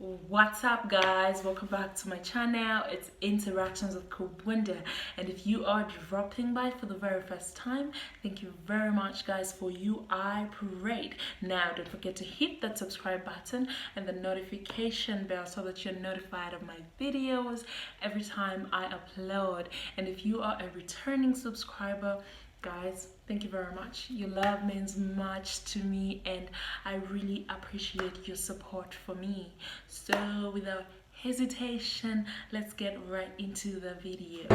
What's up, guys? Welcome back to my channel. It's Interactions with KuwuNda, and if you are dropping by for the very first time, thank you very much, guys. For you I prayed. Now don't forget to hit that subscribe button and the notification bell so that you're notified of my videos every time I upload. And if you are a returning subscriber, guys, thank you very much. Your love means much to me and I really appreciate your support for me. So without hesitation, let's get right into the video.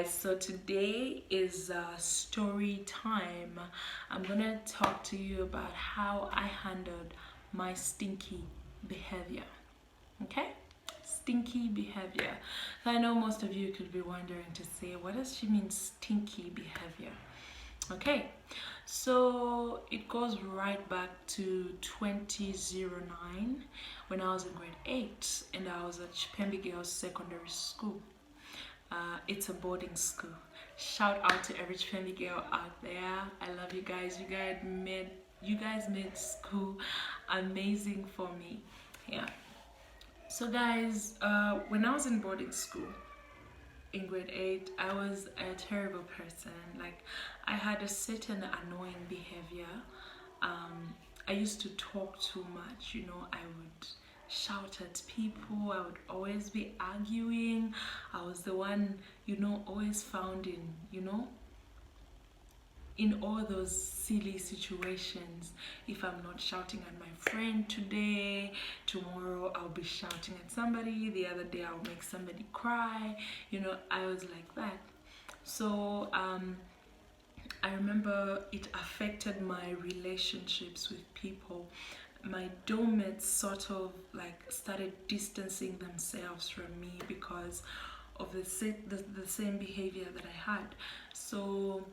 So today is story time. I'm gonna talk to you about how I handled my stinky behavior. Okay, stinky behavior. I know most of you could be wondering to say, what does she mean, stinky behavior? Okay, so it goes right back to 2009 when I was in grade 8 and I was at Chipembe Girls Secondary School. It's a boarding school. Shout out to every family girl out there. I love you guys. You guys made school amazing for me. Yeah. So guys, when I was in boarding school in grade 8, I was a terrible person. Like, I had a certain annoying behavior. I used to talk too much, I would shout at people. I would always be arguing. I was the one, always found in all those silly situations. If I'm not shouting at my friend today, tomorrow I'll be shouting at somebody. The other day I'll make somebody cry. I was like that. So I remember it affected my relationships with people. My dormmates sort of like started distancing themselves from me because of the same behavior that I had. So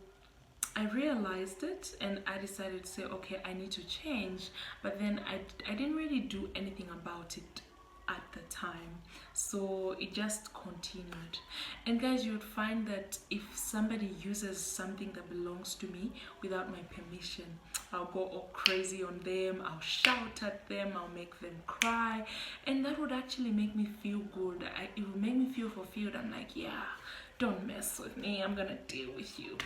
I realized it and I decided to say, okay, I need to change. But then I didn't really do anything about it at the time, so it just continued. And guys, you would find that if somebody uses something that belongs to me without my permission, I'll go all crazy on them. I'll shout at them. I'll make them cry, and that would actually make me feel good. It would make me feel fulfilled. I'm like, yeah, don't mess with me, I'm gonna deal with you.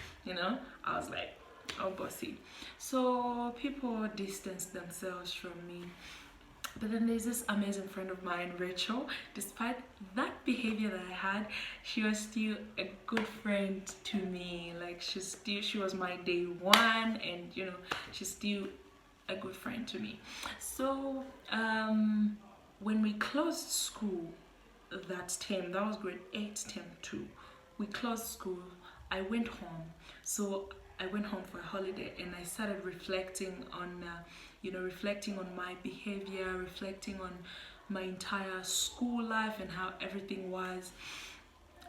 I was like, oh bossy. So people distanced themselves from me. But then there's this amazing friend of mine, Rachel. Despite that behavior that I had, she was still a good friend to me. Like, she was my day one, and she's still a good friend to me. So when we closed school that term, that was grade 8 term 2, we closed school. I went home. So I went home for a holiday and I started reflecting on reflecting on my behavior, reflecting on my entire school life and how everything was.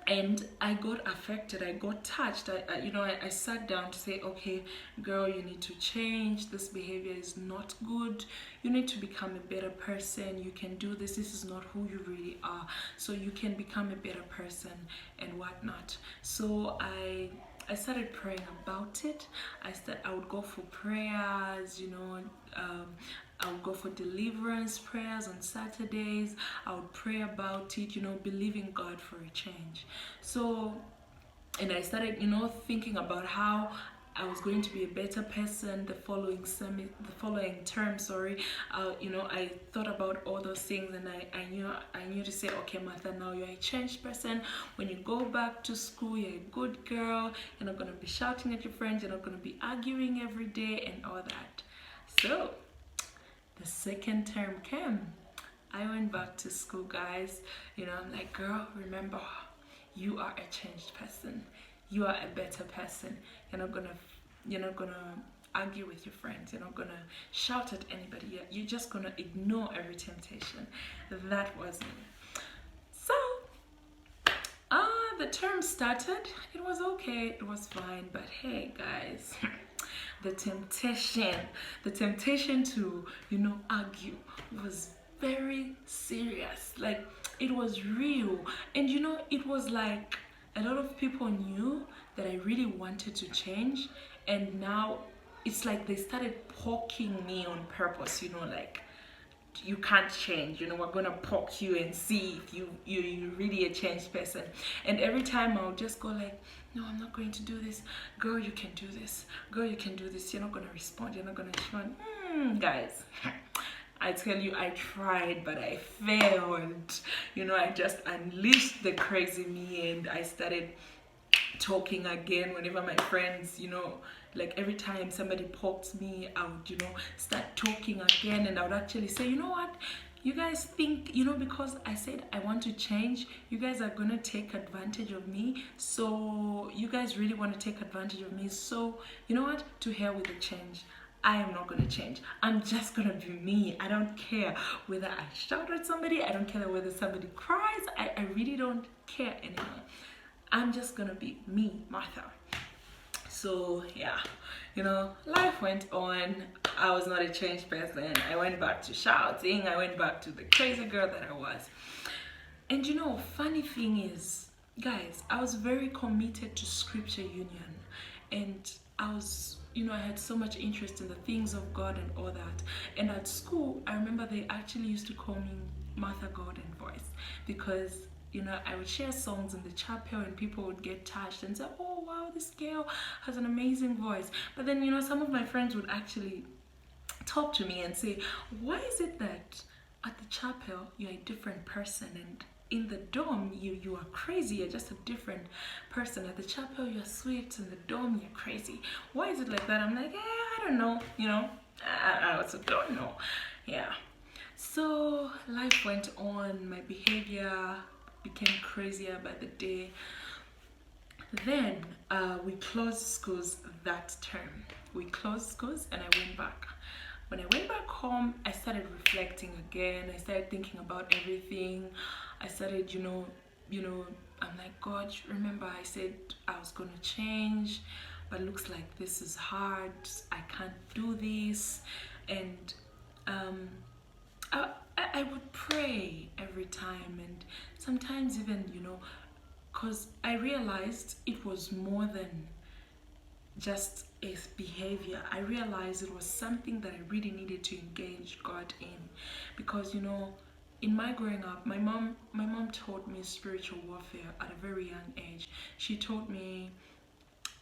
And I got affected, I got touched. I sat down to say, okay, girl, you need to change. This behavior is not good. You need to become a better person. You can do this. This is not who you really are. So you can become a better person and whatnot. So I started praying about it. I would go for prayers, I would go for deliverance prayers on Saturdays. I would pray about it, believing God for a change. So, and I started, thinking about how I was going to be a better person the following term. I thought about all those things, and I knew to say, okay, Martha, now you're a changed person. When you go back to school, you're a good girl. You're not gonna be shouting at your friends. You're not gonna be arguing every day and all that. So the second term came. I went back to school, guys. I'm like, girl, remember, you are a changed person. You are a better person. You're not gonna argue with your friends. You're not gonna shout at anybody. You're just gonna ignore every temptation. That was me. So the term started. It was okay. It was fine. But hey, guys, the temptation to, argue was very serious. Like, it was real. And it was like a lot of people knew that I really wanted to change, and now it's like they started poking me on purpose, like, you can't change, we're gonna poke you and see if you're really a changed person. And every time I'll just go like, no, I'm not going to do this. Girl, you can do this. Girl, you can do this. You're not gonna respond. You're not gonna respond. Guys, I tell you, I tried, but I failed. I just unleashed the crazy me, and I started talking again whenever my friends, like every time somebody poked me, I would, start talking again, and I would actually say, you know what? You guys think, because I said I want to change, you guys are going to take advantage of me. So you guys really want to take advantage of me. So you know what? To hell with the change. I am not going to change. I'm just going to be me. I don't care whether I shout at somebody. I don't care whether somebody cries. I really don't care anymore. I'm just going to be me, Martha. So yeah, life went on. I was not a changed person. I went back to shouting. I went back to the crazy girl that I was. And funny thing is, guys, I was very committed to scripture union, and I was, I had so much interest in the things of God and all that. And at school, I remember they actually used to call me Martha Golden Voice, because I would share songs in the chapel and people would get touched and say, oh wow, this girl has an amazing voice. But then some of my friends would actually talk to me and say, why is it that at the chapel you're a different person, and in the dorm you are crazy, you're just a different person. At the chapel you're sweet, in the dorm you're crazy. Why is it like that? I'm like, I don't know, I also don't know. Yeah. So life went on. My behavior became crazier by the day. Then we closed schools that term. We closed schools and I went back. When I went back home, I started reflecting again. I started thinking about everything. I started, I'm like, God, remember I said I was going to change, but looks like this is hard. I can't do this. And I would pray every time, and sometimes even, because I realized it was more than just a behavior. I realized it was something that I really needed to engage God in, because in my growing up, my mom taught me spiritual warfare at a very young age. She taught me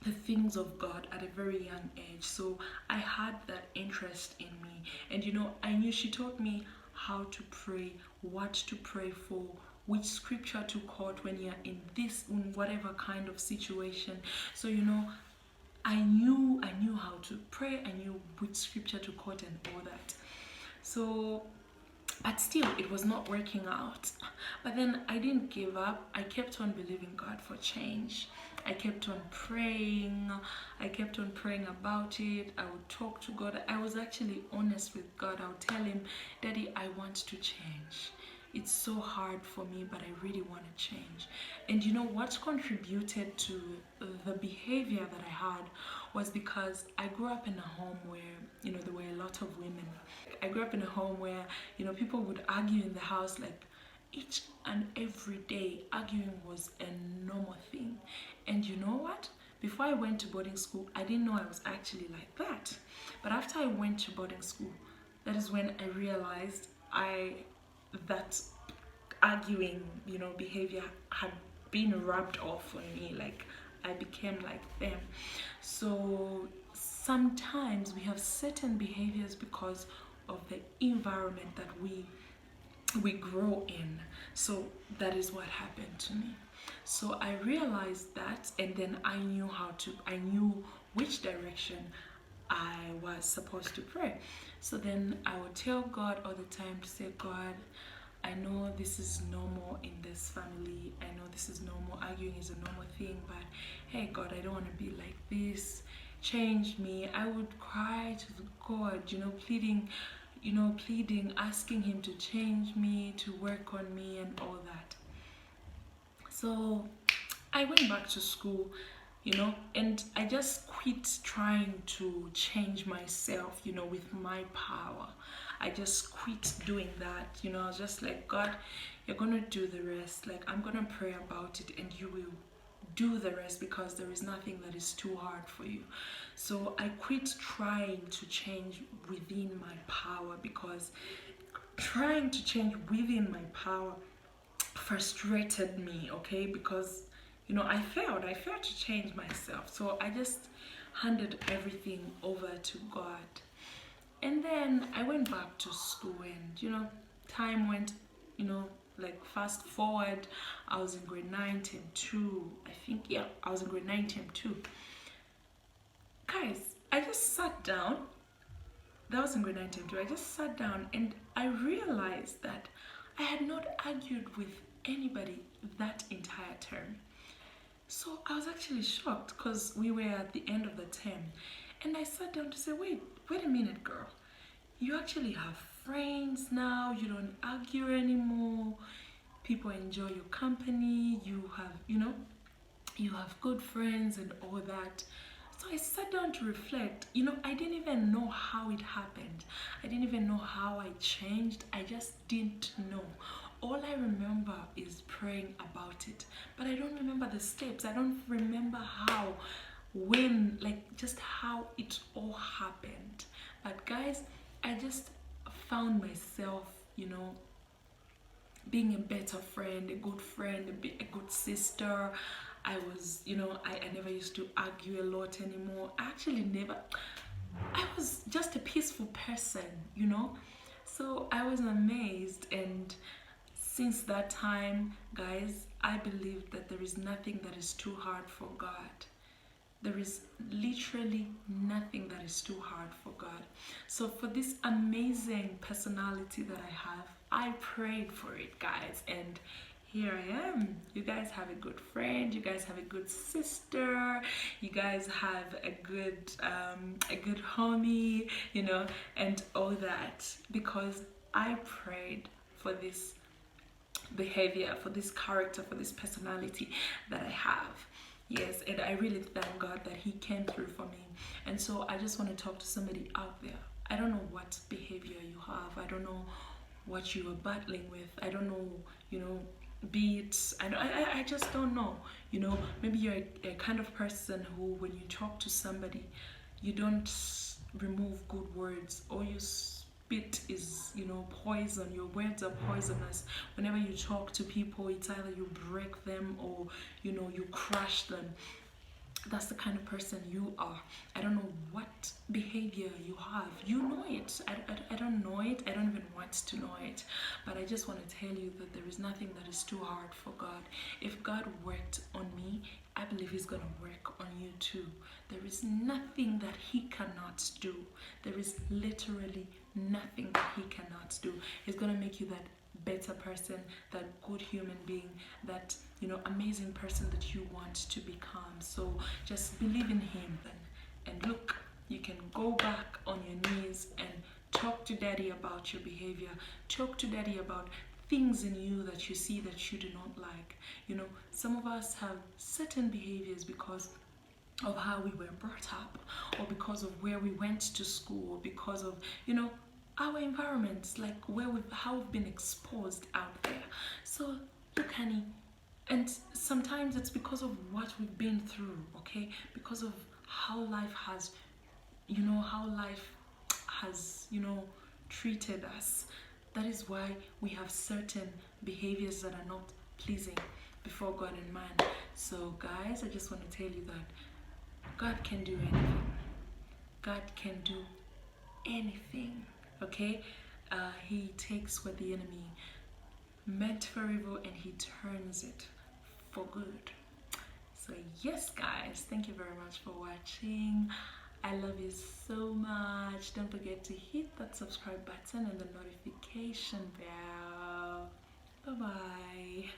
the things of God at a very young age. So I had that interest in me, and I knew she taught me how to pray, what to pray for, which scripture to quote when you're in whatever kind of situation. So I knew how to pray. I knew which scripture to quote and all that. So, but still, it was not working out. But then I didn't give up. I kept on believing God for change. I kept on praying. I kept on praying about it. I would talk to God. I was actually honest with God. I would tell him, Daddy, I want to change. It's so hard for me, but I really want to change. And what contributed to the behavior that I had was because I grew up in a home where, there were a lot of women. I grew up in a home where, people would argue in the house like each and every day. Arguing was a normal thing. And you know what? Before I went to boarding school, I didn't know I was actually like that. But after I went to boarding school, that is when I realized that arguing, behavior had been rubbed off on me. Like, I became like them. So sometimes we have certain behaviors because of the environment that we grow in. So that is what happened to me. So I realized that, and then I knew which direction I was supposed to pray. So then I would tell God all the time to say, God, I know this is normal in this family. I know this is normal. Arguing is a normal thing, but hey, God, I don't want to be like this. Change me. I would cry to God, pleading, asking him to change me, to work on me and all that. So I went back to school. and I just quit trying to change myself, with my power. I just quit doing that. I was just like, God, you're gonna do the rest. Like, I'm gonna pray about it and you will do the rest, because there is nothing that is too hard for you. So I quit trying to change within my power, because trying to change within my power frustrated me, okay? Because I failed to change myself. So I just handed everything over to God. And then I went back to school, and time went, like fast forward. I was in grade 9 term 2, I think. Yeah, I was in grade 9 term 2. Guys, I just sat down. That was in grade 9 term 2. I just sat down and I realized that I had not argued with anybody that entire term. So I was actually shocked, because we were at the end of the term. And I sat down to say, wait a minute, girl. You actually have friends now. You don't argue anymore. People enjoy your company. You have good friends and all that. So I sat down to reflect. I didn't even know how it happened. I didn't even know how I changed. I just didn't know. All I remember is praying about it. But I don't remember the steps. I don't remember how, when, like, just how it all happened. But guys, I just found myself, being a better friend, a a good sister. I was, I never used to argue a lot anymore. I was just a peaceful person. So I was amazed. And since that time, guys, I believe that there is nothing that is too hard for God. There is literally nothing that is too hard for God. So for this amazing personality that I have, I prayed for it, guys, and here I am. You guys have a good friend. You guys have a good sister. You guys have a good homie, and all that, because I prayed for this behavior, for this character, for this personality that I have. Yes, and I really thank God that He came through for me. And so I just want to talk to somebody out there. I don't know what behavior you have. I don't know what you are battling with. I don't know, be it, I just don't know. Maybe you're a kind of person who, when you talk to somebody, you don't remove good words, or you spit is, poison. Your words are poisonous. Whenever you talk to people, it's either you break them, or you crush them. That's the kind of person you are. I don't know what behavior you have. You know it. I don't know it. I don't even want to know it. But I just want to tell you that there is nothing that is too hard for God. If God worked on me, I believe He's going to work on you too. There is nothing that He cannot do. There is literally nothing that He cannot do. He's going to make you that better person, that good human being, that amazing person that you want to become. So just believe in Him then. And look, you can go back on your knees and talk to Daddy about your behavior. Talk to Daddy about things in you that you see that you do not like. Some of us have certain behaviors because of how we were brought up, or because of where we went to school, or because of our environments, like how we've been exposed out there. So look, honey, and sometimes it's because of what we've been through, okay? Because of how life has, treated us. That is why we have certain behaviors that are not pleasing before God and man. So guys, I just want to tell you that God can do anything. God can do anything. Okay, He takes what the enemy meant for evil and He turns it for good. So yes, guys, thank you very much for watching. I love you so much. Don't forget to hit that subscribe button and the notification bell. Bye bye.